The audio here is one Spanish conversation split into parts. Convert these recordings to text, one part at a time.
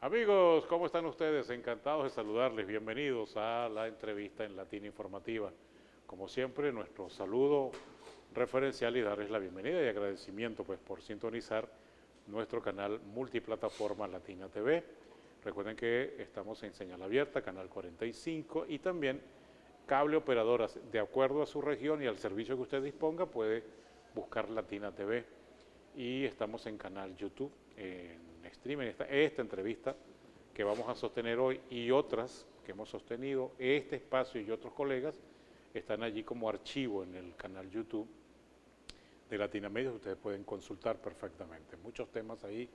Amigos, ¿cómo están ustedes? Encantados de saludarles. Bienvenidos a la entrevista en Latina Informativa. Como siempre, nuestro saludo referencial y darles la bienvenida y agradecimiento pues, por sintonizar nuestro canal multiplataforma Latina TV. Recuerden que estamos en señal abierta, canal 45, y también cable operadoras. De acuerdo a su región y al servicio que usted disponga, puede buscar Latina TV. Y estamos en canal YouTube, en streaming. Esta entrevista que vamos a sostener hoy y otras que hemos sostenido, este espacio y otros colegas están allí como archivo en el canal YouTube de Latinoamérica. Ustedes pueden consultar perfectamente. Muchos temas ahí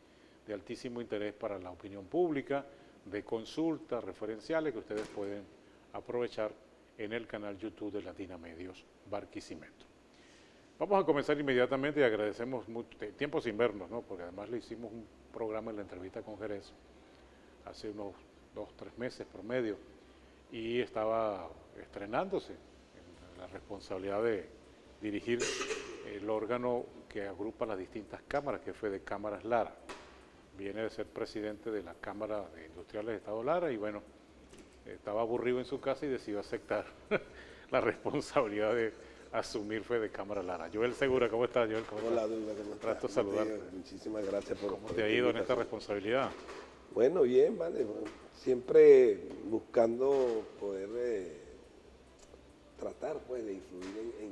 de altísimo interés para la opinión pública, de consultas referenciales que ustedes pueden aprovechar en el canal YouTube de Latinoamedios Barquisimeto. Vamos a comenzar inmediatamente y agradecemos mucho, tiempo sin vernos, ¿no? Porque además le hicimos un programa en la entrevista con Jerez hace unos 2 o 3 meses promedio y estaba estrenándose en la responsabilidad de dirigir el órgano que agrupa las distintas cámaras, que fue de Cámaras Lara. Viene de ser presidente de la Cámara de Industriales de Estado Lara y bueno, estaba aburrido en su casa y decidió aceptar la responsabilidad de asumir fe de Cámara Lara. Joel Segura, ¿cómo estás, Joel? ¿Cómo Hola, estás? Dulce, ¿cómo Un estás? rato saludarte. Muchísimas gracias ¿Cómo por te ha esta ido en esta invitación. responsabilidad? Bueno, bien, vale. Bueno, siempre buscando poder tratar pues, de influir en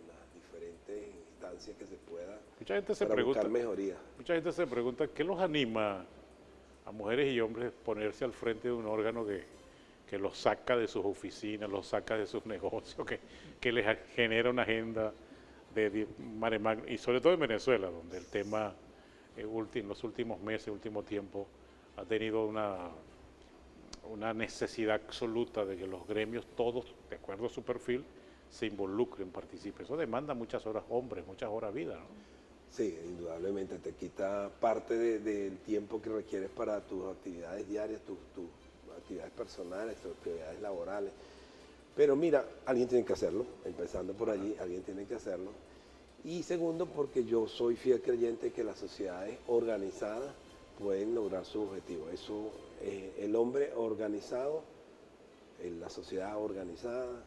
las diferentes instancias que se pueda Mucha gente se para pregunta, buscar mejoría. ¿qué los anima a mujeres y hombres a ponerse al frente de un órgano que los saca de sus oficinas, los saca de sus negocios, que les genera una agenda de mare magnum, y sobre todo en Venezuela, donde el tema en los últimos meses, último tiempo, ha tenido una necesidad absoluta de que los gremios, todos, de acuerdo a su perfil, se involucren, participen. Eso demanda muchas horas hombres, muchas horas vida, ¿no? Sí, indudablemente te quita parte del tiempo que requieres para tus actividades diarias, tus actividades personales, tus actividades laborales. Pero mira, alguien tiene que hacerlo, empezando por allí, alguien tiene que hacerlo. Y segundo, porque yo soy fiel creyente que las sociedades organizadas pueden lograr su objetivo. Eso, el hombre organizado, la sociedad organizada,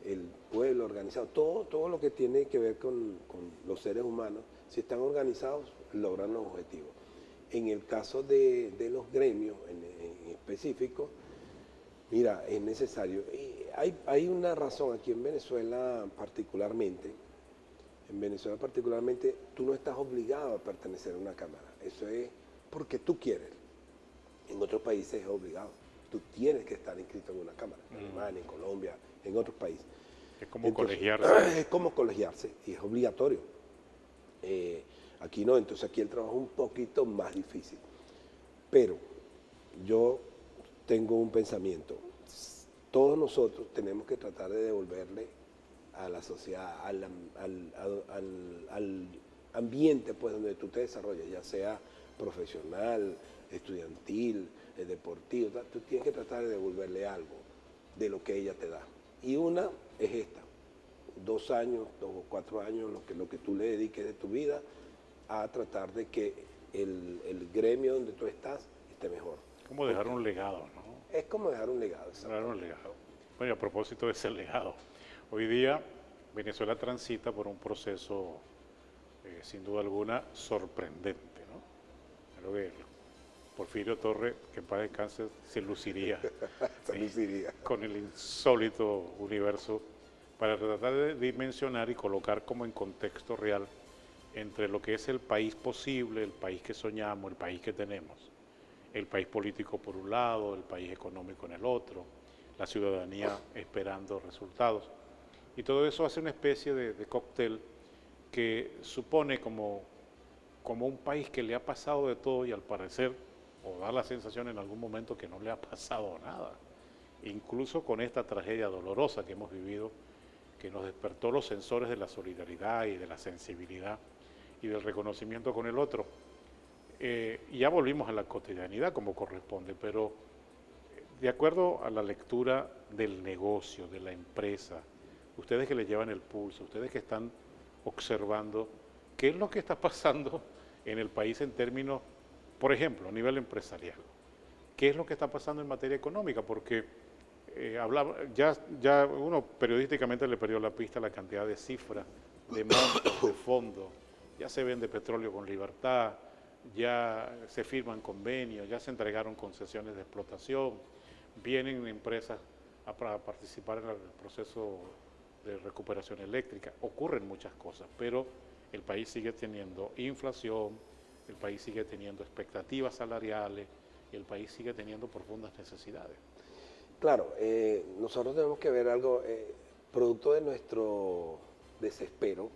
el pueblo organizado, todo lo que tiene que ver con los seres humanos, si están organizados, logran los objetivos. En el caso de los gremios en específico, mira, es necesario. Y hay una razón aquí en Venezuela particularmente. En Venezuela particularmente, tú no estás obligado a pertenecer a una cámara. Eso es porque tú quieres. En otros países es obligado. Tú tienes que estar inscrito en una cámara. En Alemania, en Colombia, en otros países. Es como Entonces, colegiarse. es como colegiarse y es obligatorio. Aquí no, entonces aquí el trabajo es un poquito más difícil. Pero yo tengo un pensamiento. Todos nosotros tenemos que tratar de devolverle a la sociedad, al ambiente pues, donde tú te desarrollas, ya sea profesional, estudiantil, deportivo, tú tienes que tratar de devolverle algo de lo que ella te da. Y una es esta, 2 años, 2 o 4 años, lo que tú le dediques de tu vida a tratar de que el gremio donde tú estás esté mejor. Como dejar un legado, ¿no? Es como dejar un legado. Dejar un legado. Bueno, y a propósito de ese legado, hoy día Venezuela transita por un proceso, sin duda alguna, sorprendente, ¿no? Creo que Porfirio Torres, que en paz descanse, se luciría, Se luciría. con el insólito universo para tratar de dimensionar y colocar como en contexto real entre lo que es el país posible, el país que soñamos, el país que tenemos, el país político por un lado, el país económico en el otro, la ciudadanía esperando resultados. Y todo eso hace una especie de cóctel que supone como un país que le ha pasado de todo y al parecer, o da la sensación en algún momento que no le ha pasado nada. Incluso con esta tragedia dolorosa que hemos vivido, que nos despertó los sensores de la solidaridad y de la sensibilidad y del reconocimiento con el otro. Ya volvimos a la cotidianidad como corresponde, pero de acuerdo a la lectura del negocio, de la empresa, ustedes que le llevan el pulso, ustedes que están observando qué es lo que está pasando en el país en términos, por ejemplo, a nivel empresarial. ¿qué es lo que está pasando en materia económica? Porque ya uno periodísticamente le perdió la pista a la cantidad de cifras, de montos, de fondos. Ya se vende petróleo con libertad, ya se firman convenios, ya se entregaron concesiones de explotación, vienen empresas para participar en el proceso de recuperación eléctrica. Ocurren muchas cosas, pero el país sigue teniendo inflación, el país sigue teniendo expectativas salariales y el país sigue teniendo profundas necesidades. Claro, nosotros tenemos que ver algo, producto de nuestro desespero,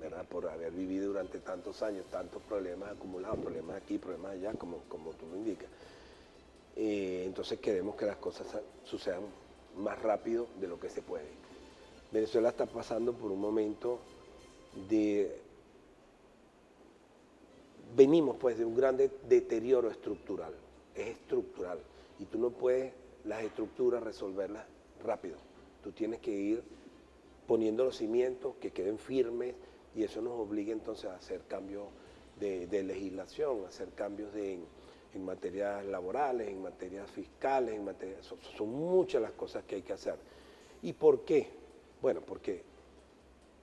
¿verdad? Por haber vivido durante tantos años, tantos problemas acumulados, problemas aquí, problemas allá, como tú lo indicas. Entonces queremos que las cosas sucedan más rápido de lo que se puede. Venezuela está pasando por un momento venimos pues de un gran deterioro estructural, es estructural, y tú no puedes las estructuras resolverlas rápido, tú tienes que ir poniendo los cimientos que queden firmes, y eso nos obliga entonces a hacer cambios de legislación, a hacer cambios en materias laborales, en materias fiscales, son muchas las cosas que hay que hacer. ¿Y por qué? Bueno, porque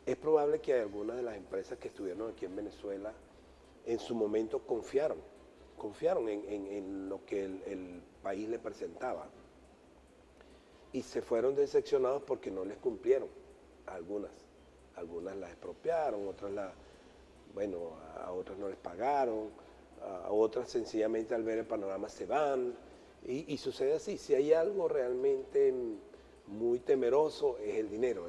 es probable que algunas de las empresas que estuvieron aquí en Venezuela en su momento confiaron en lo que el país le presentaba y se fueron decepcionados porque no les cumplieron algunas las expropiaron, otras a otras no les pagaron, a otras sencillamente al ver el panorama se van, y sucede así. Si hay algo realmente muy temeroso es el dinero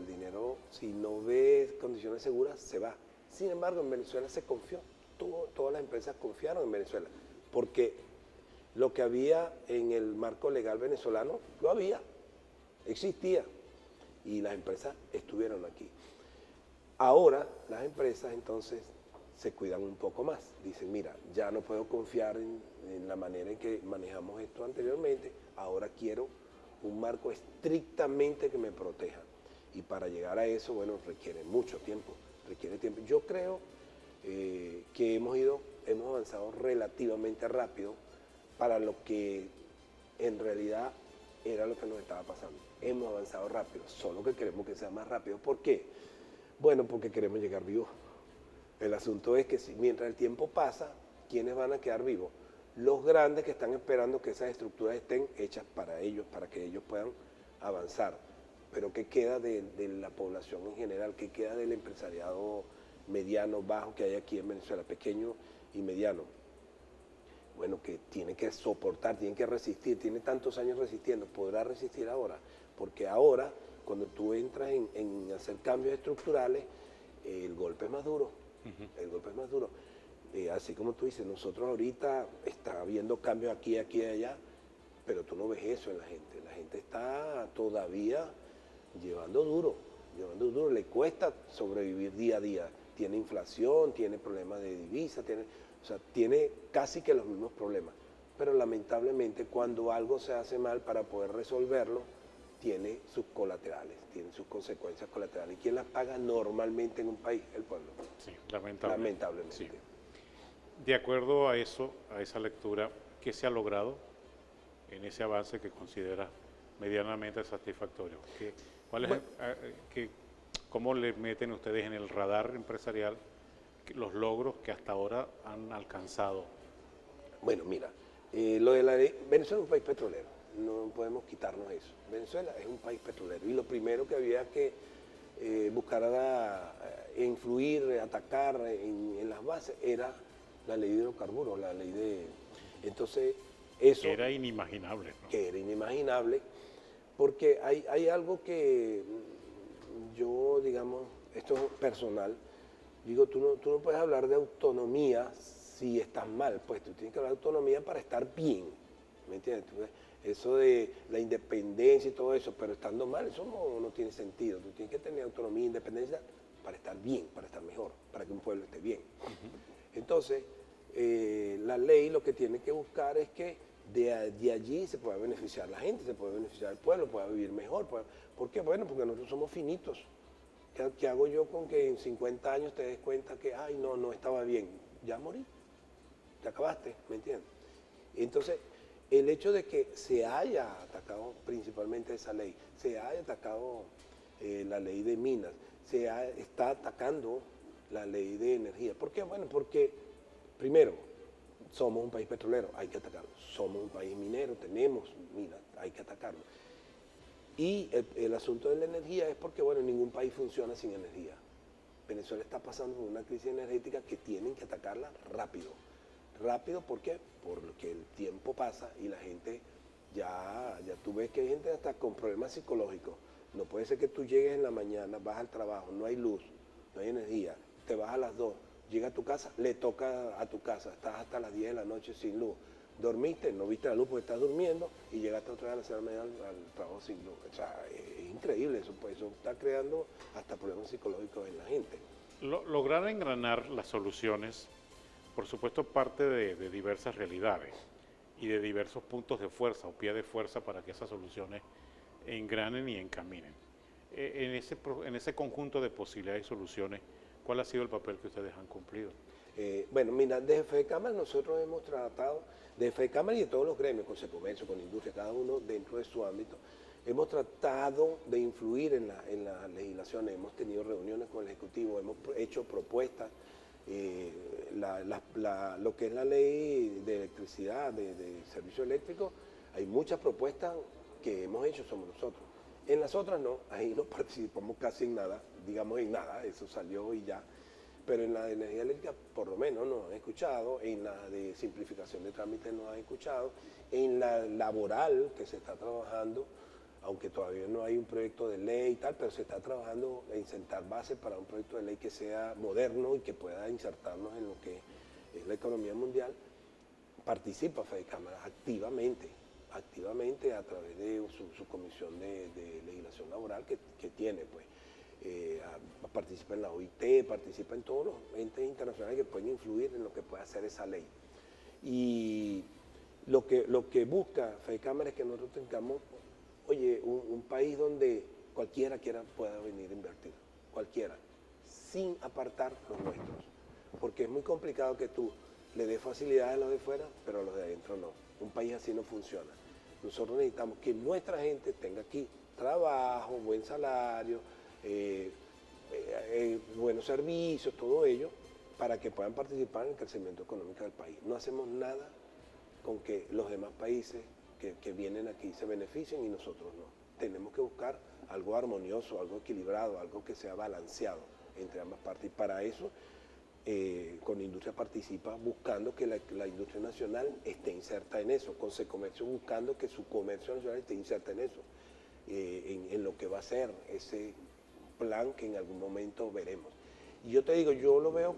si no ve condiciones seguras se va. Sin embargo, en Venezuela se confió, todas las empresas confiaron en Venezuela, porque lo que había en el marco legal venezolano, existía, y las empresas estuvieron aquí. Ahora las empresas entonces se cuidan un poco más, dicen, mira, ya no puedo confiar en la manera en que manejamos esto anteriormente, ahora quiero un marco estrictamente que me proteja. Y para llegar a eso, bueno, requiere mucho tiempo, Yo creo que hemos avanzado relativamente rápido para lo que en realidad era lo que nos estaba pasando. Hemos avanzado rápido, solo que queremos que sea más rápido. ¿Por qué? Bueno, porque queremos llegar vivos. El asunto es que mientras el tiempo pasa, ¿quiénes van a quedar vivos? Los grandes que están esperando que esas estructuras estén hechas para ellos, para que ellos puedan avanzar. Pero ¿qué queda de la población en general? ¿Qué queda del empresariado mediano, bajo que hay aquí en Venezuela, pequeño y mediano? Bueno, que tiene que soportar, tiene que resistir, tiene tantos años resistiendo, ¿podrá resistir ahora? Porque ahora, cuando tú entras en hacer cambios estructurales, el golpe es más duro, el golpe es más duro. Así como tú dices, nosotros ahorita está habiendo cambios aquí y allá, pero tú no ves eso en la gente está todavía llevando duro, le cuesta sobrevivir día a día, tiene inflación, tiene problemas de divisa, tiene casi que los mismos problemas, pero lamentablemente cuando algo se hace mal para poder resolverlo, tiene sus colaterales, tiene sus consecuencias colaterales. ¿Y quién las paga normalmente en un país? El pueblo. Sí, lamentablemente. Sí. De acuerdo a eso, a esa lectura, ¿qué se ha logrado en ese avance que considera medianamente satisfactorio? ¿Cómo le meten ustedes en el radar empresarial los logros que hasta ahora han alcanzado? Bueno, mira, lo de la ley, Venezuela es un país petrolero, no podemos quitarnos eso. Venezuela es un país petrolero y lo primero que había que buscar era influir, atacar en las bases era la ley de hidrocarburos, la ley de... Entonces, eso... Era inimaginable, ¿no? Que era inimaginable, porque hay algo que yo, digamos, esto es personal, digo, tú no puedes hablar de autonomía si estás mal, pues tú tienes que hablar de autonomía para estar bien, ¿me entiendes? Eso de la independencia y todo eso, pero estando mal, eso no tiene sentido. Tú tienes que tener autonomía e independencia para estar bien, para estar mejor, para que un pueblo esté bien. Entonces, la ley lo que tiene que buscar es que de allí se pueda beneficiar la gente, se pueda beneficiar el pueblo, pueda vivir mejor. ¿Por qué? Bueno, porque nosotros somos finitos. ¿Qué hago yo con que en 50 años te des cuenta que, ay, no estaba bien? Ya morí, te acabaste, ¿me entiendes? Entonces, el hecho de que se haya atacado principalmente esa ley, se haya atacado la ley de minas, está atacando la ley de energía. ¿Por qué? Bueno, porque primero, somos un país petrolero, hay que atacarlo. Somos un país minero, tenemos minas, hay que atacarlo. Y el asunto de la energía es porque, bueno, ningún país funciona sin energía. Venezuela está pasando por una crisis energética que tienen que atacarla rápido. Rápido, ¿por qué? Porque el tiempo pasa y la gente ya tú ves que hay gente hasta con problemas psicológicos. No puede ser que tú llegues en la mañana, vas al trabajo, no hay luz, no hay energía, te vas a las 2, llega a tu casa, le toca a tu casa, estás hasta las 10 de la noche sin luz. Dormiste, no viste la luz porque estás durmiendo y llegaste otra vez a la semana al trabajo sin luz. O sea, es increíble eso, pues eso está creando hasta problemas psicológicos en la gente. Lograr engranar las soluciones, por supuesto, parte de diversas realidades y de diversos puntos de fuerza o pie de fuerza para que esas soluciones engranen y encaminen. En ese conjunto de posibilidades y soluciones, ¿cuál ha sido el papel que ustedes han cumplido? Bueno, mira, desde FEDECámara nosotros hemos tratado, de FEDECámara y de todos los gremios, con Secomercio, con Industria, cada uno dentro de su ámbito, hemos tratado de influir en la legislación, hemos tenido reuniones con el Ejecutivo, hemos hecho propuestas, lo que es la ley de electricidad, de servicio eléctrico, hay muchas propuestas que hemos hecho, somos nosotros. En las otras no, ahí no participamos casi en nada, digamos en nada, eso salió y ya. Pero en la de energía eléctrica por lo menos nos han escuchado, en la de simplificación de trámites nos han escuchado, en la laboral que se está trabajando, aunque todavía no hay un proyecto de ley y tal, pero se está trabajando en sentar bases para un proyecto de ley que sea moderno y que pueda insertarnos en lo que es la economía mundial. Participa FEDECámara activamente a través de su comisión de legislación laboral que tiene, pues. Participa en la OIT, participa en todos los entes internacionales que pueden influir en lo que pueda hacer esa ley. Y lo que busca FEDECámara es que nosotros tengamos, oye, un país donde cualquiera pueda venir a invertir, cualquiera, sin apartar los nuestros. Porque es muy complicado que tú le des facilidades a los de fuera, pero a los de adentro no. Un país así no funciona. Nosotros necesitamos que nuestra gente tenga aquí trabajo, buen salario, buenos servicios, todo ello, para que puedan participar en el crecimiento económico del país. No hacemos nada con que los demás países que vienen aquí se beneficien y nosotros no. Tenemos que buscar algo armonioso, algo equilibrado, algo que sea balanceado entre ambas partes. Y para eso, con Industria participa buscando que la industria nacional esté inserta en eso, con Secomercio buscando que su comercio nacional esté inserta en eso, en lo que va a ser ese plan que en algún momento veremos. Y yo te digo, yo lo veo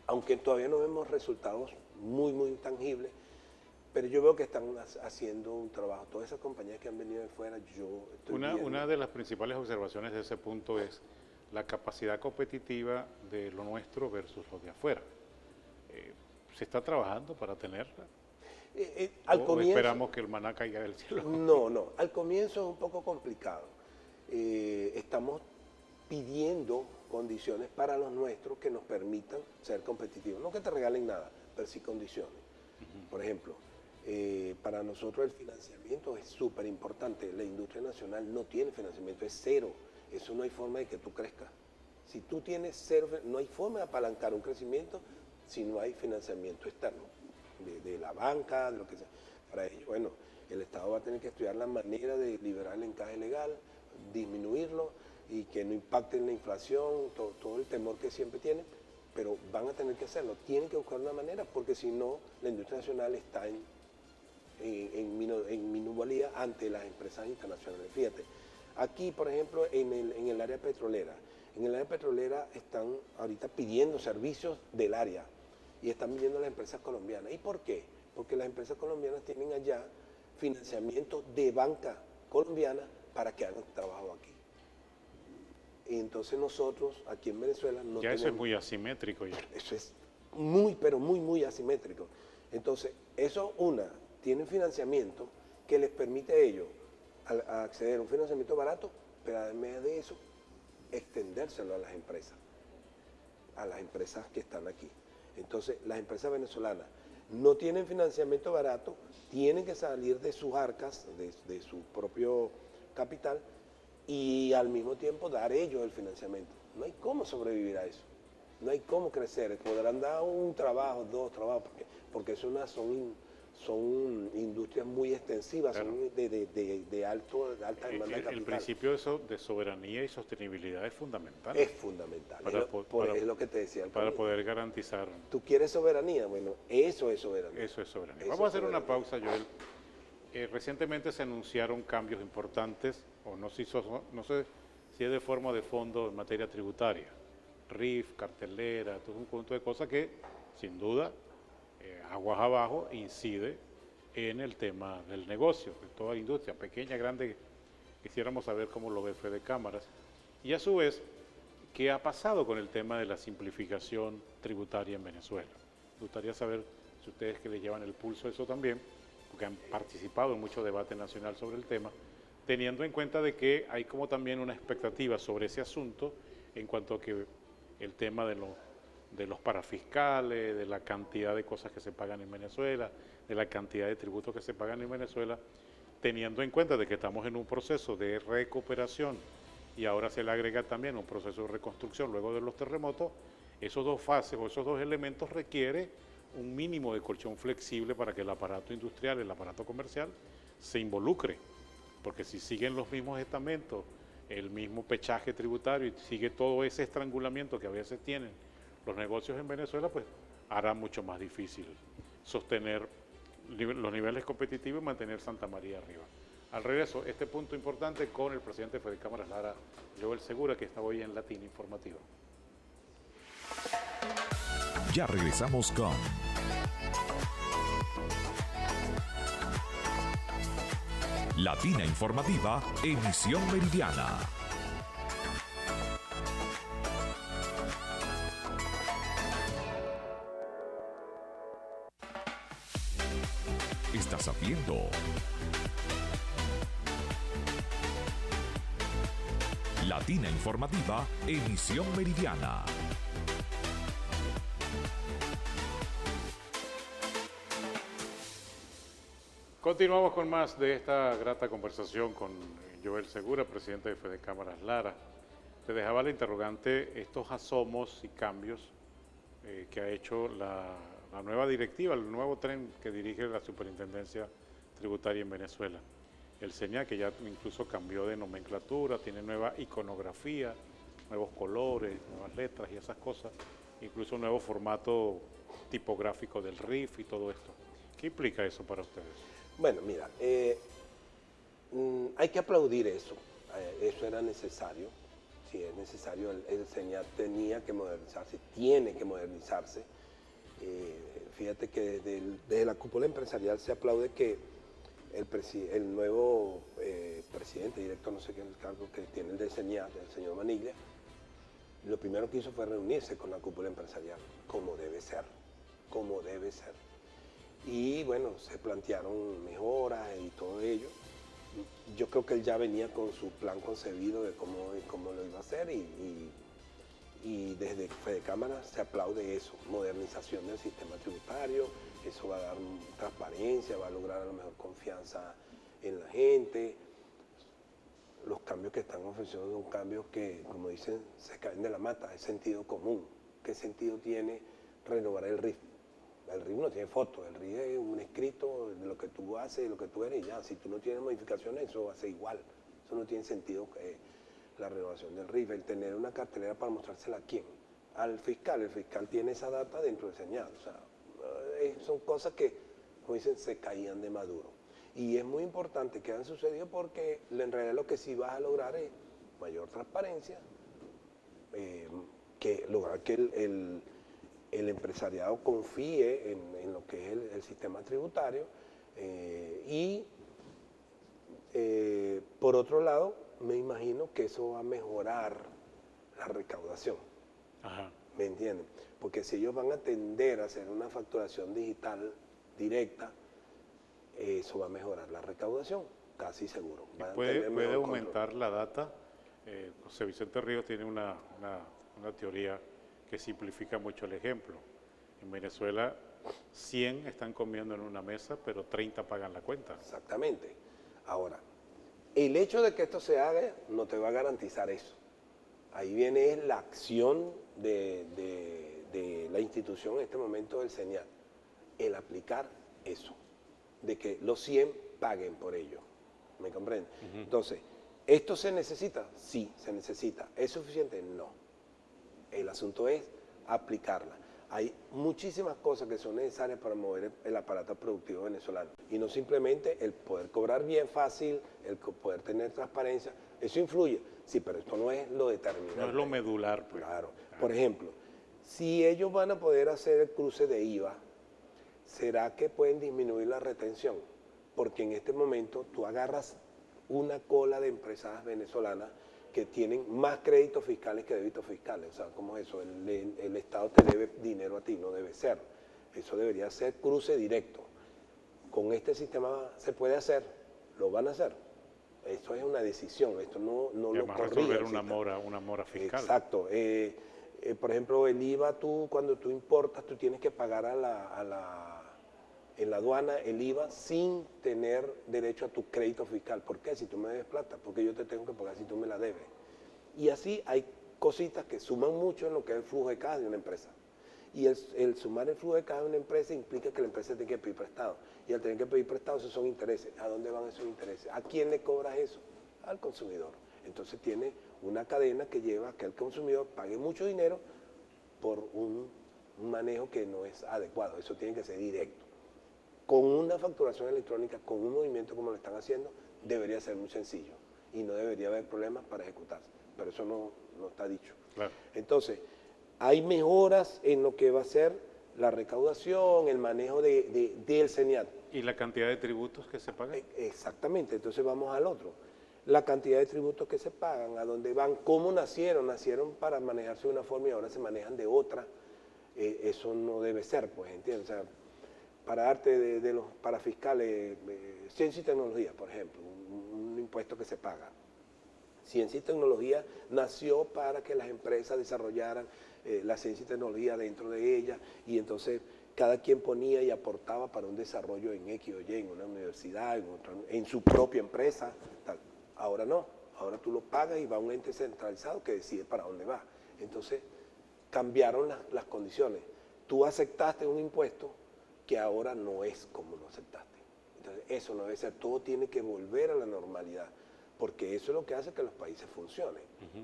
aunque todavía no vemos resultados muy tangibles, pero yo veo que están haciendo un trabajo. Todas esas compañías que han venido de fuera, yo estoy viendo. Una de las principales observaciones de ese punto es la capacidad competitiva de lo nuestro versus lo de afuera. ¿Se está trabajando para tenerla? Al comienzo, esperamos que el maná caiga del cielo? No, al comienzo es un poco complicado. Estamos pidiendo condiciones para los nuestros que nos permitan ser competitivos. No que te regalen nada, pero sí condiciones. Por ejemplo, para nosotros el financiamiento es súper importante. La industria nacional no tiene financiamiento, es cero. Eso no hay forma de que tú crezcas. Si tú tienes cero, no hay forma de apalancar un crecimiento si no hay financiamiento externo, de la banca, de lo que sea. Para ello, bueno, el Estado va a tener que estudiar la manera de liberar el encaje legal, disminuirlo y que no impacte en la inflación, todo el temor que siempre tienen, pero van a tener que hacerlo. Tienen que buscar una manera porque si no, la industria nacional está en minusvalía ante las empresas internacionales. Fíjate, aquí, por ejemplo, en el área petrolera, están ahorita pidiendo servicios del área y están pidiendo a las empresas colombianas. ¿Y por qué? Porque las empresas colombianas tienen allá financiamiento de banca colombiana para que hagan trabajo aquí. Y entonces nosotros, aquí en Venezuela, no tenemos... Eso es muy asimétrico ya. Eso es pero muy asimétrico. Entonces, eso, tienen financiamiento que les permite a ellos acceder a un financiamiento barato, pero además de eso, extendérselo a las empresas que están aquí. Entonces, las empresas venezolanas no tienen financiamiento barato, tienen que salir de sus arcas, de su propio capital, y al mismo tiempo dar ellos el financiamiento. No hay cómo sobrevivir a eso, no hay cómo crecer. Podrán dar un trabajo, dos trabajos, porque son industrias muy extensivas, Claro. son de alta demanda de capital. El principio de soberanía y sostenibilidad es fundamental Es fundamental, es lo que te decía al para comienzo. poder garantizar. ¿Tú quieres soberanía? Bueno, eso es soberanía. Eso es soberanía. Eso Vamos a es hacer una soberanía. pausa, Joel. Recientemente se anunciaron cambios importantes, o no sé si es de forma o de fondo en materia tributaria. RIF, cartelera, todo un conjunto de cosas que, sin duda, aguas abajo, incide en el tema del negocio, de toda industria, pequeña, grande. Quisiéramos saber cómo lo ve Fede Cámaras. Y a su vez, ¿qué ha pasado con el tema de la simplificación tributaria en Venezuela? Me gustaría saber si ustedes que le llevan el pulso a eso también, porque han participado en mucho debate nacional sobre el tema, teniendo en cuenta de que hay como también una expectativa sobre ese asunto en cuanto a que el tema de los parafiscales, de la cantidad de cosas que se pagan en Venezuela, de la cantidad de tributos que se pagan en Venezuela, teniendo en cuenta de que estamos en un proceso de recuperación y ahora se le agrega también un proceso de reconstrucción luego de los terremotos, esos dos fases o esos dos elementos requiere un mínimo de colchón flexible para que el aparato industrial, el aparato comercial, se involucre, porque si siguen los mismos estamentos, el mismo pechaje tributario y sigue todo ese estrangulamiento que a veces tienen los negocios en Venezuela, pues hará mucho más difícil sostener los niveles competitivos y mantener Santa María arriba. Al regreso, este punto importante con el presidente de Fede Cámaras Lara, Joel Segura, que está hoy en Latina Informativa. Ya regresamos con Latina Informativa, emisión meridiana. Estás viendo Latina Informativa, emisión meridiana. Continuamos con más de esta grata conversación con Joel Segura, presidente de Fede Cámaras Lara. Te dejaba la interrogante, estos asomos y cambios que ha hecho la nueva directiva, el nuevo tren que dirige la Superintendencia Tributaria en Venezuela. El SENIA, que ya incluso cambió de nomenclatura, tiene nueva iconografía, nuevos colores, nuevas letras y esas cosas, incluso un nuevo formato tipográfico del RIF y todo esto. ¿Qué implica eso para ustedes? Bueno, mira, hay que aplaudir eso. Eso era necesario. Si es necesario, el SENIAT tenía que modernizarse, tiene que modernizarse. Fíjate que desde la cúpula empresarial se aplaude que el nuevo presidente, director, no sé qué es el cargo que tiene el de SENIAT, el señor Maniglia, lo primero que hizo fue reunirse con la cúpula empresarial, como debe ser, como debe ser. Y bueno, se plantearon mejoras y todo ello. Yo creo que él ya venía con su plan concebido de cómo lo iba a hacer y desde Fede Cámaras se aplaude eso, modernización del sistema tributario, eso va a dar transparencia, va a lograr a lo mejor confianza en la gente. Los cambios que están ofreciendo son cambios que, como dicen, se caen de la mata, es sentido común. ¿Qué sentido tiene renovar el RIF? El RIF no tiene fotos, el RIF es un escrito de lo que tú haces, de lo que tú eres y ya. Si tú no tienes modificaciones, eso va a ser igual. Eso no tiene sentido la renovación del RIF. El tener una cartelera para mostrársela a quién. Al fiscal. El fiscal tiene esa data dentro del señal. O sea, son cosas que, como dicen, se caían de maduro. Y es muy importante que han sucedido porque en realidad lo que sí vas a lograr es mayor transparencia, lograr que el empresariado confíe en lo que es el sistema tributario y por otro lado me imagino que eso va a mejorar la recaudación. Ajá. ¿Me entienden? Porque si ellos van a tender a hacer una facturación digital directa, eso va a mejorar la recaudación, casi seguro. ¿Puede aumentar la data? José Vicente Ríos tiene una teoría que simplifica mucho el ejemplo. En Venezuela 100 están comiendo en una mesa, pero 30 pagan la cuenta. Exactamente. Ahora, el hecho de que esto se haga no te va a garantizar eso. Ahí viene la acción de la institución en este momento del señal, el aplicar eso, de que los 100 paguen por ello. ¿Me comprenden? Entonces, ¿esto se necesita? Sí, se necesita. ¿Es suficiente? No. El asunto es aplicarla. Hay muchísimas cosas que son necesarias para mover el aparato productivo venezolano. Y no simplemente el poder cobrar bien fácil, el poder tener transparencia. Eso influye. Sí, pero esto no es lo determinante. No es lo medular, pues. Claro. Por ejemplo, si ellos van a poder hacer el cruce de IVA, ¿será que pueden disminuir la retención? Porque en este momento tú agarras una cola de empresas venezolanas que tienen más créditos fiscales que débitos fiscales. O sea, ¿cómo es eso? El Estado te debe dinero a ti, no debe ser. Eso debería ser cruce directo. Con este sistema se puede hacer, lo van a hacer. Esto es una decisión, esto no lo corrige. Resolver una mora fiscal. Exacto. Por ejemplo, el IVA, cuando tú importas, tú tienes que pagar en la aduana el IVA sin tener derecho a tu crédito fiscal. ¿Por qué? Si tú me debes plata, porque yo te tengo que pagar si tú me la debes. Y así hay cositas que suman mucho en lo que es el flujo de caja de una empresa. Y el sumar el flujo de caja de una empresa implica que la empresa tiene que pedir prestado. Y al tener que pedir prestado, esos son intereses. ¿A dónde van esos intereses? ¿A quién le cobras eso? Al consumidor. Entonces tiene una cadena que lleva a que el consumidor pague mucho dinero por un manejo que no es adecuado. Eso tiene que ser directo. Con una facturación electrónica, con un movimiento como lo están haciendo, debería ser muy sencillo y no debería haber problemas para ejecutarse, pero eso no está dicho. Claro. Entonces, hay mejoras en lo que va a ser la recaudación, el manejo del CENIAT. ¿Y la cantidad de tributos que se pagan? Exactamente, entonces vamos al otro. La cantidad de tributos que se pagan, a dónde van, cómo nacieron para manejarse de una forma y ahora se manejan de otra. Eso no debe ser, pues, ¿entiendes? O sea, para darte de los parafiscales, ciencia y tecnología, por ejemplo, un impuesto que se paga. Ciencia y tecnología nació para que las empresas desarrollaran la ciencia y tecnología dentro de ella y entonces cada quien ponía y aportaba para un desarrollo en X o Y, en una universidad, en su propia empresa, tal. Ahora no, ahora tú lo pagas y va a un ente centralizado que decide para dónde va. Entonces cambiaron las condiciones. Tú aceptaste un impuesto que ahora no es como lo aceptaste. Entonces, eso no debe ser, todo tiene que volver a la normalidad, porque eso es lo que hace que los países funcionen,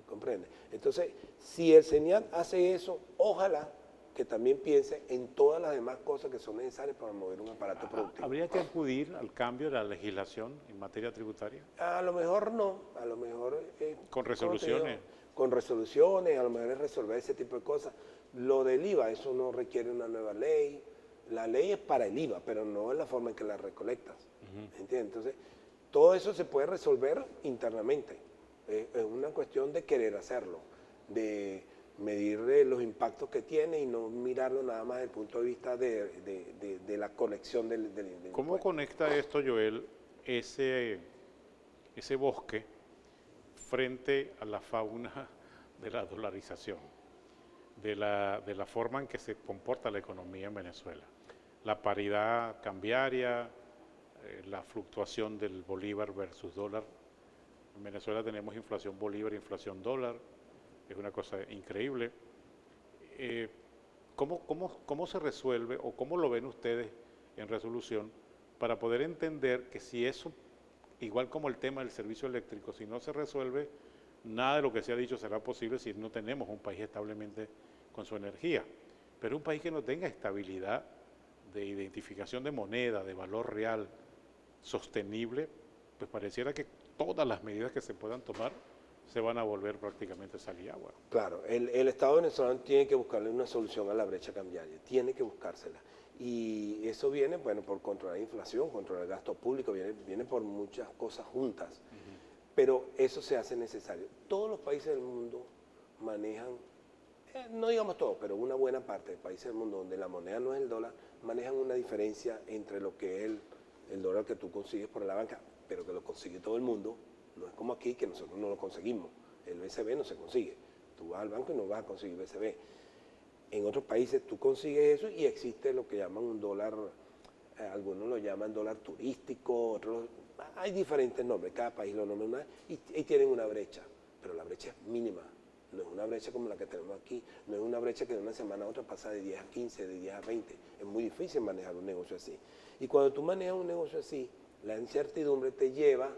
¿comprende? Entonces, si el CENIAT hace eso, ojalá que también piense en todas las demás cosas que son necesarias para mover un aparato productivo. ¿Habría que acudir al cambio de la legislación en materia tributaria? A lo mejor no, a lo mejor... ¿Con resoluciones? Con resoluciones, a lo mejor es resolver ese tipo de cosas. Lo del IVA, eso no requiere una nueva ley. La ley es para el IVA, pero no es la forma en que la recolectas. ¿Entiendes? Entonces, todo eso se puede resolver internamente. Es una cuestión de querer hacerlo, de medir los impactos que tiene y no mirarlo nada más desde el punto de vista de la conexión del ¿Cómo conecta esto, Joel, ese bosque frente a la fauna de la dolarización, de la forma en que se comporta la economía en Venezuela? La paridad cambiaria, la fluctuación del bolívar versus dólar. En Venezuela tenemos inflación bolívar, inflación dólar, es una cosa increíble. ¿Cómo se resuelve o cómo lo ven ustedes en resolución para poder entender que si eso, igual como el tema del servicio eléctrico, si no se resuelve, nada de lo que se ha dicho será posible si no tenemos un país establemente con su energía? Pero un país que no tenga estabilidad de identificación de moneda, de valor real, sostenible, pues pareciera que todas las medidas que se puedan tomar se van a volver prácticamente sal y agua. Claro, el Estado venezolano tiene que buscarle una solución a la brecha cambiaria, tiene que buscársela. Y eso viene, bueno, por controlar la inflación, controlar el gasto público, viene por muchas cosas juntas. Pero eso se hace necesario. Todos los países del mundo manejan, no digamos todos, pero una buena parte de países del mundo donde la moneda no es el dólar, manejan una diferencia entre lo que es el dólar que tú consigues por la banca, pero que lo consigue todo el mundo. No es como aquí que nosotros no lo conseguimos. El BCB no se consigue. Tú vas al banco y no vas a conseguir BCB. En otros países tú consigues eso y existe lo que llaman un dólar, algunos lo llaman dólar turístico, otros, hay diferentes nombres, cada país lo nombra y tienen una brecha, pero la brecha es mínima. No es una brecha como la que tenemos aquí, no es una brecha que de una semana a otra pasa de 10 a 15, de 10 a 20. Es muy difícil manejar un negocio así. Y cuando tú manejas un negocio así, la incertidumbre te lleva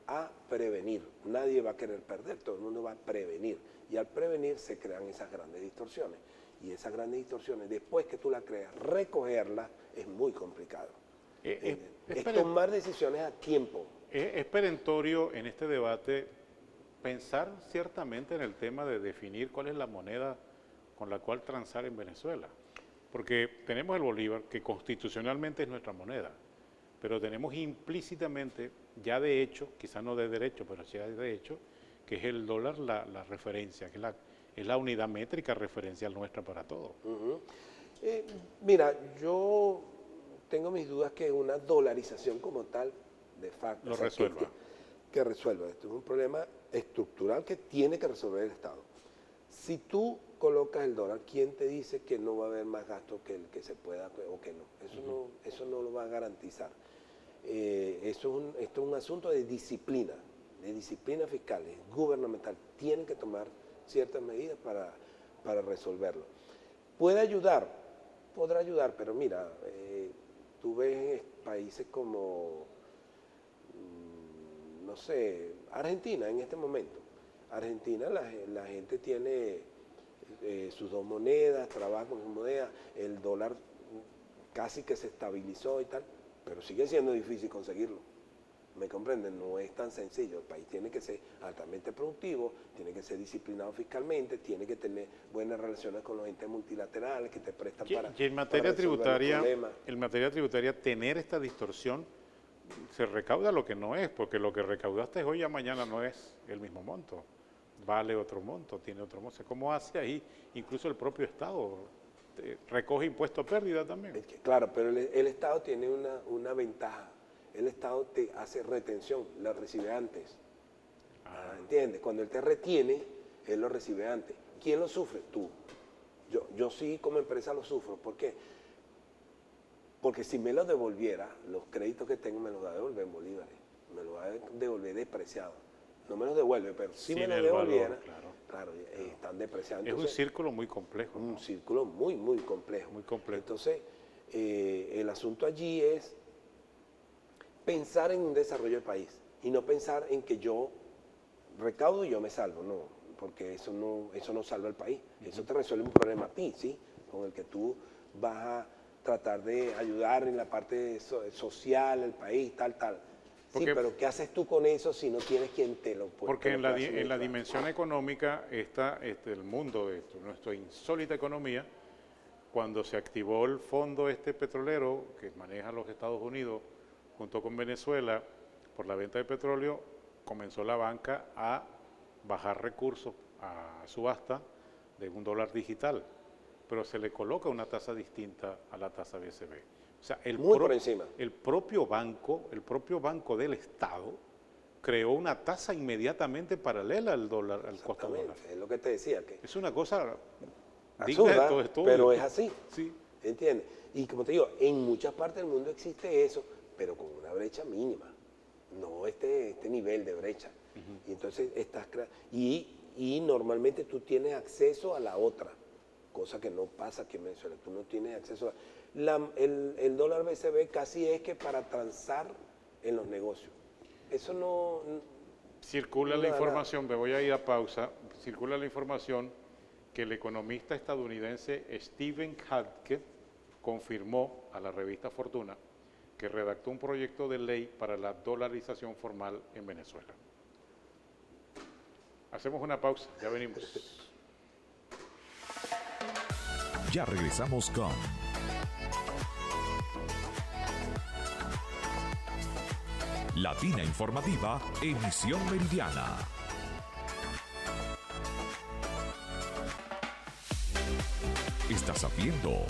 a prevenir. Nadie va a querer perder, todo el mundo va a prevenir. Y al prevenir se crean esas grandes distorsiones. Y esas grandes distorsiones, después que tú las creas, recogerlas es muy complicado. Es tomar decisiones a tiempo. Es perentorio en este debate pensar ciertamente en el tema de definir cuál es la moneda con la cual transar en Venezuela. Porque tenemos el bolívar, que constitucionalmente es nuestra moneda, pero tenemos implícitamente, ya de hecho, quizás no de derecho, pero sí de hecho, que es el dólar la referencia, que es la unidad métrica referencial nuestra para todo. Mira, yo tengo mis dudas que una dolarización como tal, de facto, lo resuelva. Que resuelva. Esto es un problema estructural que tiene que resolver el Estado. Si tú colocas el dólar, ¿quién te dice que no va a haber más gasto que el que se pueda o que no? Eso no lo va a garantizar. Esto es un asunto de disciplina fiscal, gubernamental. Tienen que tomar ciertas medidas para resolverlo. Podrá ayudar, pero mira, tú ves países como, no sé, Argentina en este momento. Argentina, la gente tiene sus dos monedas, trabaja con sus monedas, el dólar casi que se estabilizó y tal, pero sigue siendo difícil conseguirlo. ¿Me comprenden? No es tan sencillo. El país tiene que ser altamente productivo, tiene que ser disciplinado fiscalmente, tiene que tener buenas relaciones con los entes multilaterales que te prestan para y en materia tributaria, tener esta distorsión, se recauda lo que no es, porque lo que recaudaste hoy a mañana no es el mismo monto, vale otro monto, tiene otro monto. ¿Cómo hace ahí? Incluso el propio Estado recoge impuesto a pérdida también. Claro, pero el Estado tiene una ventaja. El Estado te hace retención, la recibe antes. ¿Entiendes? Cuando él te retiene, él lo recibe antes. ¿Quién lo sufre? Tú. Yo sí como empresa lo sufro. ¿Por qué? Porque si me lo devolviera, los créditos que tengo me los va a devolver en bolívares. Me los va a devolver despreciado. No me los devuelve, pero si me los devolviera, valor, claro, están depreciados. Entonces, es un círculo muy complejo. Un círculo muy, muy complejo. Muy complejo. Entonces, el asunto allí es pensar en un desarrollo del país y no pensar en que yo recaudo y yo me salvo, no, porque eso no salva al país. Eso te resuelve un problema a ti, ¿sí? Con el que tú vas a tratar de ayudar en la parte social, el país, tal. Sí, pero ¿qué haces tú con eso si no tienes quien te lo pueda? Porque en la dimensión económica está el mundo de nuestra insólita economía. Cuando se activó el fondo petrolero que maneja los Estados Unidos junto con Venezuela por la venta de petróleo, comenzó la banca a bajar recursos a subasta de un dólar digital, pero se le coloca una tasa distinta a la tasa BCB. O sea, por encima. El propio banco del Estado creó una tasa inmediatamente paralela al dólar, al costo dólar. Es lo que te decía. Que es una cosa absurda, digna de todo estudio. Pero es así. Sí. ¿Entiendes? Y como te digo, en muchas partes del mundo existe eso, pero con una brecha mínima, no este nivel de brecha. Y entonces y normalmente tú tienes acceso a la otra, cosa que no pasa aquí en Venezuela. Tú no tienes acceso el dólar BCB casi es que para transar en los negocios. Eso no... Circula la información, me voy a ir a pausa, circula la información que el economista estadounidense Stephen Hatke confirmó a la revista Fortuna que redactó un proyecto de ley para la dolarización formal en Venezuela. Hacemos una pausa, ya venimos. Ya regresamos con Latina Informativa, emisión meridiana. Estás viendo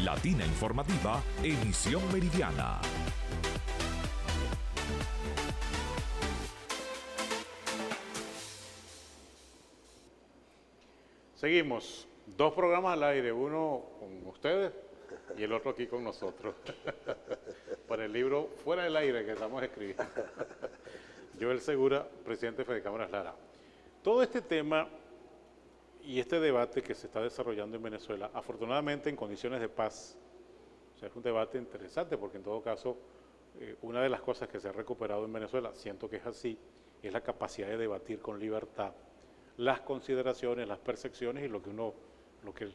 Latina Informativa, emisión meridiana. Seguimos. Dos programas al aire, uno con ustedes y el otro aquí con nosotros. Para el libro Fuera del Aire que estamos escribiendo. Joel Segura, presidente de Fedecámaras Lara. Todo este tema y este debate que se está desarrollando en Venezuela, afortunadamente en condiciones de paz, o sea, es un debate interesante porque en todo caso, una de las cosas que se ha recuperado en Venezuela, siento que es así, es la capacidad de debatir con libertad las consideraciones, las percepciones y lo que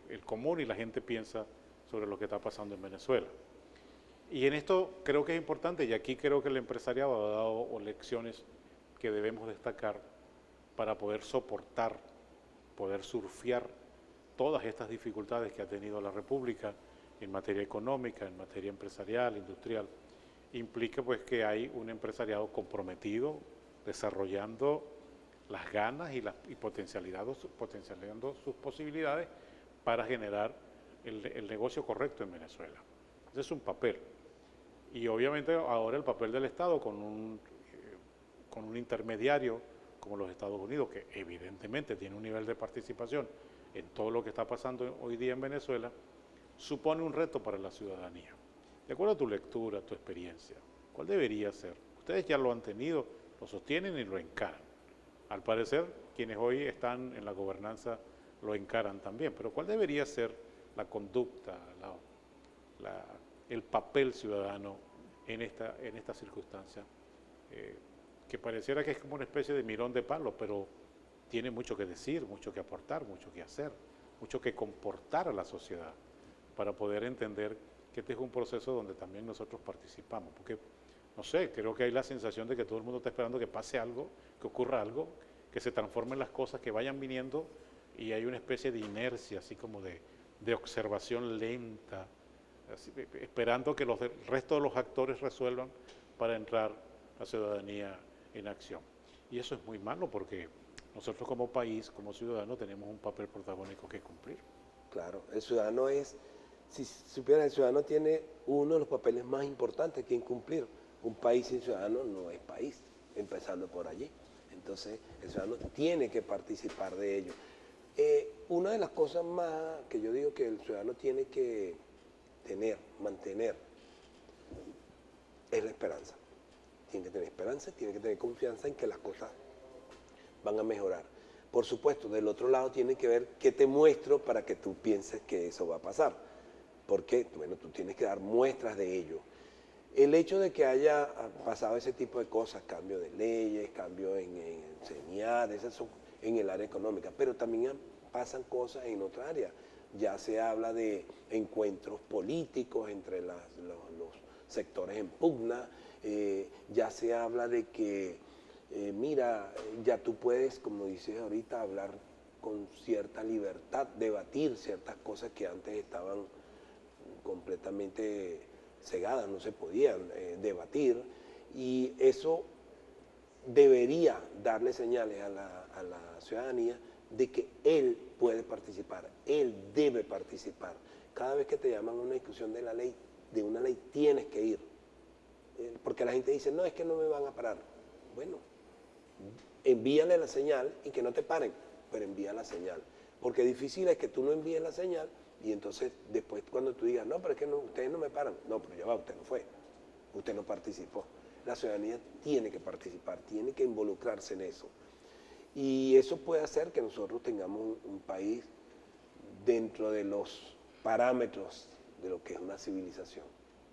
el común y la gente piensa sobre lo que está pasando en Venezuela. Y en esto creo que es importante, y aquí creo que el empresariado ha dado lecciones que debemos destacar para poder soportar, poder surfear todas estas dificultades que ha tenido la República en materia económica, en materia empresarial, industrial. Implica pues que hay un empresariado comprometido, desarrollando las ganas y potencializando sus posibilidades para generar el negocio correcto en Venezuela. Ese es un papel. Y obviamente ahora el papel del Estado con un intermediario como los Estados Unidos, que evidentemente tiene un nivel de participación en todo lo que está pasando hoy día en Venezuela, supone un reto para la ciudadanía. De acuerdo a tu lectura, tu experiencia, ¿cuál debería ser? Ustedes ya lo han tenido, lo sostienen y lo encaran. Al parecer, quienes hoy están en la gobernanza lo encaran también, pero ¿cuál debería ser la conducta, el papel ciudadano en esta circunstancia? Que pareciera que es como una especie de mirón de palo, pero tiene mucho que decir, mucho que aportar, mucho que hacer, mucho que comportar a la sociedad para poder entender que este es un proceso donde también nosotros participamos, porque no sé, creo que hay la sensación de que todo el mundo está esperando que pase algo, que ocurra algo, que se transformen las cosas, que vayan viniendo y hay una especie de inercia, así como de observación lenta, así, esperando que el resto de los actores resuelvan para entrar la ciudadanía en acción. Y eso es muy malo porque nosotros como país, como ciudadanos, tenemos un papel protagónico que cumplir. Claro, el ciudadano es, si supiera, el ciudadano tiene uno de los papeles más importantes que cumplir. Un país sin ciudadanos no es país, empezando por allí. Entonces, el ciudadano tiene que participar de ello. Una de las cosas más que yo digo que el ciudadano tiene que mantener, es la esperanza. Tiene que tener esperanza, tiene que tener confianza en que las cosas van a mejorar. Por supuesto, del otro lado tiene que ver qué te muestro para que tú pienses que eso va a pasar. Porque, bueno, tú tienes que dar muestras de ello. El hecho de que haya pasado ese tipo de cosas, cambio de leyes, cambio en enseñar, esas son en el área económica, pero también pasan cosas en otra área. Ya se habla de encuentros políticos entre los sectores en pugna, ya se habla de que, mira, ya tú puedes, como dices ahorita, hablar con cierta libertad, debatir ciertas cosas que antes estaban completamente cegadas, no se podían debatir, y eso debería darle señales a la ciudadanía de que él puede participar, él debe participar. Cada vez que te llaman a una discusión de una ley tienes que ir, porque la gente dice, no, es que no me van a parar. Bueno, envíale la señal y que no te paren, pero envía la señal, porque difícil es que tú no envíes la señal y entonces después cuando tú digas, no, pero es que no, ustedes no me paran, no, pero ya va, usted no fue, usted no participó. La ciudadanía tiene que participar, tiene que involucrarse en eso. Y eso puede hacer que nosotros tengamos un país dentro de los parámetros de lo que es una civilización.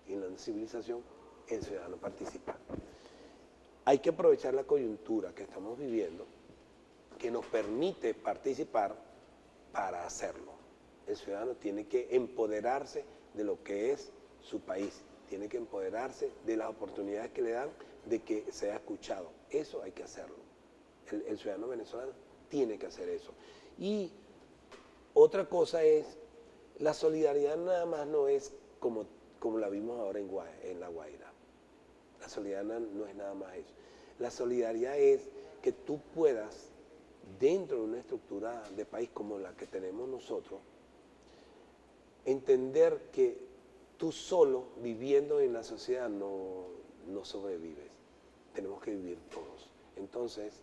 Y en la civilización el ciudadano participa. Hay que aprovechar la coyuntura que estamos viviendo, que nos permite participar para hacerlo. El ciudadano tiene que empoderarse de lo que es su país, tiene que empoderarse de las oportunidades que le dan de que sea escuchado. Eso hay que hacerlo. El ciudadano venezolano tiene que hacer eso. Y otra cosa es, la solidaridad nada más no es como la vimos ahora en La Guaira. La solidaridad no es nada más eso. La solidaridad es que tú puedas, dentro de una estructura de país como la que tenemos nosotros, entender que tú solo, viviendo en la sociedad, no sobrevives. Tenemos que vivir todos. Entonces,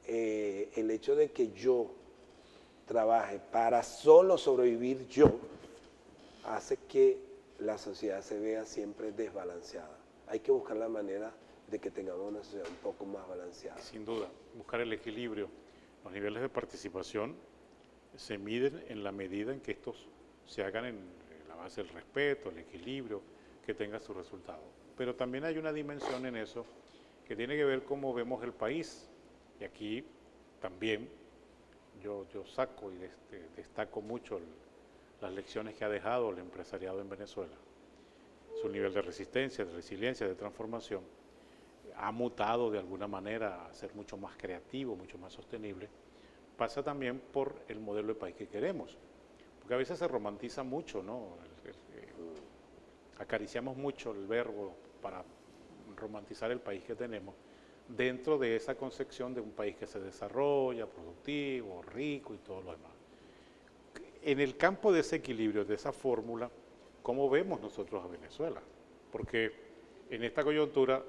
el hecho de que yo trabaje para solo sobrevivir yo, hace que la sociedad se vea siempre desbalanceada. Hay que buscar la manera de que tengamos una sociedad un poco más balanceada. Sin duda, buscar el equilibrio. Los niveles de participación se miden en la medida en que estos se hagan en la base del respeto, el equilibrio, que tenga su resultado. Pero también hay una dimensión en eso que tiene que ver cómo vemos el país. Y aquí también yo saco y destaco mucho las lecciones que ha dejado el empresariado en Venezuela. Su nivel de resistencia, de resiliencia, de transformación, ha mutado de alguna manera a ser mucho más creativo, mucho más sostenible. Pasa también por el modelo de país que queremos, porque a veces se romantiza mucho, ¿no? Acariciamos mucho el verbo para romantizar el país que tenemos, dentro de esa concepción de un país que se desarrolla, productivo, rico y todo lo demás. En el campo de ese equilibrio, de esa fórmula, ¿cómo vemos nosotros a Venezuela? Porque en esta coyuntura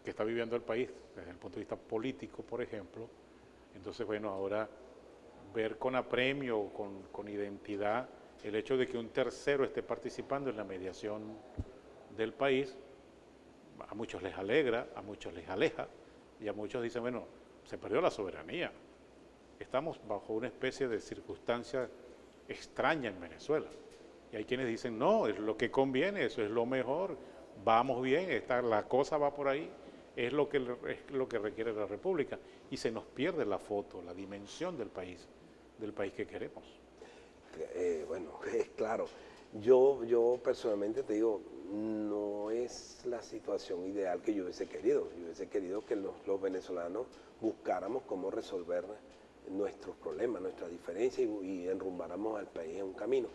que está viviendo el país, desde el punto de vista político, por ejemplo, entonces, bueno, ahora ver con apremio, con identidad, el hecho de que un tercero esté participando en la mediación del país, a muchos les alegra, a muchos les aleja, y a muchos dicen, bueno, se perdió la soberanía. Estamos bajo una especie de circunstancia extraña en Venezuela. Y hay quienes dicen, no, es lo que conviene, eso es lo mejor, vamos bien, la cosa va por ahí, es lo que requiere la República. Y se nos pierde la foto, la dimensión del país que queremos. Bueno, es claro. Yo personalmente te digo, no es la situación ideal que yo hubiese querido. Yo hubiese querido que los venezolanos buscáramos cómo resolver nuestros problemas, nuestras diferencias y enrumbáramos al país en un camino.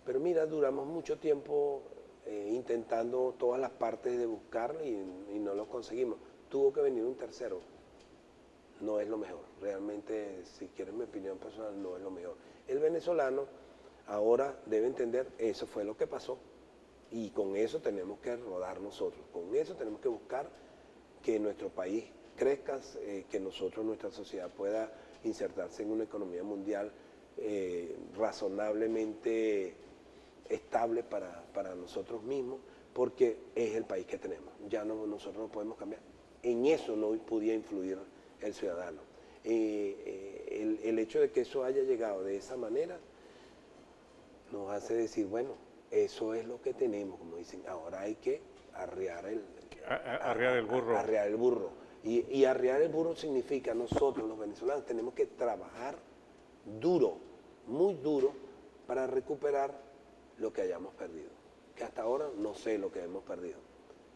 Pero mira, duramos mucho tiempo intentando todas las partes de buscarlo y no lo conseguimos. Tuvo que venir un tercero. No es lo mejor. Realmente, si quieres mi opinión personal, no es lo mejor. El venezolano ahora debe entender, eso fue lo que pasó. Y con eso tenemos que rodar nosotros. Con eso tenemos que buscar que nuestro país crezca, que nosotros, nuestra sociedad pueda insertarse en una economía mundial razonablemente estable para nosotros mismos, porque es el país que tenemos. Ya nosotros no podemos cambiar. En eso no podía influir el ciudadano. El hecho de que eso haya llegado de esa manera nos hace decir, bueno, eso es lo que tenemos, como dicen, ahora hay que arriar el burro. Arriar el burro. Y arriar el burro significa nosotros los venezolanos tenemos que trabajar duro, muy duro, para recuperar lo que hayamos perdido. Que hasta ahora no sé lo que hemos perdido.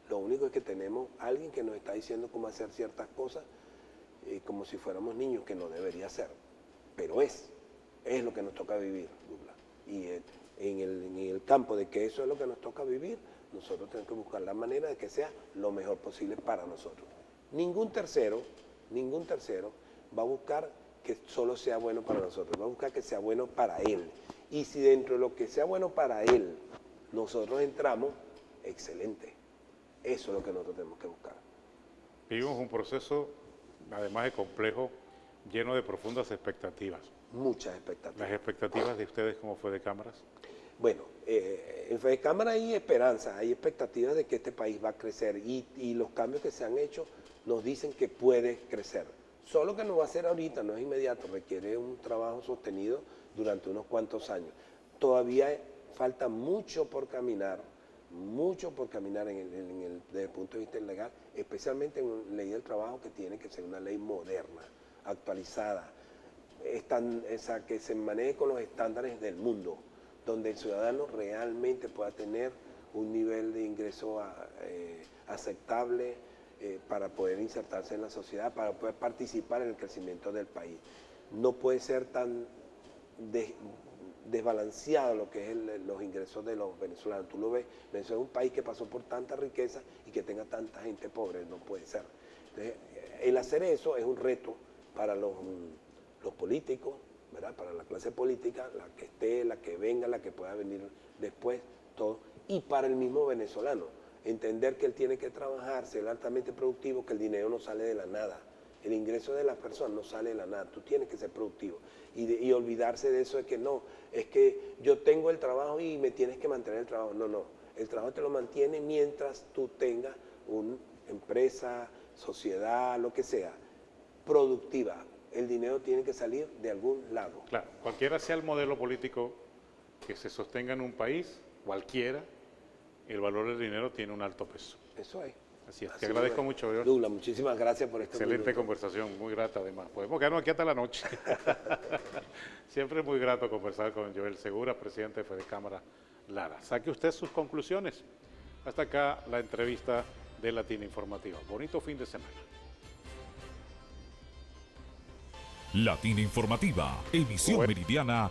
Lo único es que tenemos alguien que nos está diciendo cómo hacer ciertas cosas, como si fuéramos niños, que no debería ser. Pero es lo que nos toca vivir, Douglas. Y en el campo de que eso es lo que nos toca vivir, nosotros tenemos que buscar la manera de que sea lo mejor posible para nosotros. Ningún tercero va a buscar que solo sea bueno para nosotros, va a buscar que sea bueno para él. Y si dentro de lo que sea bueno para él, nosotros entramos, excelente. Eso es lo que nosotros tenemos que buscar. Vivimos un proceso, además de complejo, lleno de profundas expectativas. Muchas expectativas. ¿Las expectativas de ustedes cómo fue de cámaras? Bueno, en FEDECámara hay esperanza, hay expectativas de que este país va a crecer y los cambios que se han hecho nos dicen que puede crecer. Solo que no va a ser ahorita, no es inmediato, requiere un trabajo sostenido durante unos cuantos años. Todavía falta mucho por caminar desde el punto de vista legal, especialmente en la ley del trabajo, que tiene que ser una ley moderna, actualizada, que se maneje con los estándares del mundo, donde el ciudadano realmente pueda tener un nivel de ingreso aceptable para poder insertarse en la sociedad, para poder participar en el crecimiento del país. No puede ser tan desbalanceado lo que es los ingresos de los venezolanos. Tú lo ves, Venezuela es un país que pasó por tanta riqueza y que tenga tanta gente pobre, no puede ser. Entonces, el hacer eso es un reto para los políticos, ¿verdad? Para la clase política, la que esté, la que venga, la que pueda venir después, todo, y para el mismo venezolano, entender que él tiene que trabajar, ser altamente productivo, que el dinero no sale de la nada, El ingreso de las personas no sale de la nada, tú tienes que ser productivo y olvidarse de eso de que no, es que yo tengo el trabajo y me tienes que mantener el trabajo. No, no, el trabajo te lo mantiene mientras tú tengas una empresa, sociedad, lo que sea, productiva. El dinero tiene que salir de algún lado. Claro, cualquiera sea el modelo político que se sostenga en un país, cualquiera, el valor del dinero tiene un alto peso. Eso es. Así es. Te Así agradezco es. mucho, George. Douglas, muchísimas gracias por este Excelente minuto. conversación, muy grata además. Podemos quedarnos aquí hasta la noche. Siempre es muy grato conversar con Joel Segura, presidente de Fedecámara Lara. Saque usted sus conclusiones. Hasta acá la entrevista de Latina Informativa. Bonito fin de semana. Latina Informativa, emisión Bueno. meridiana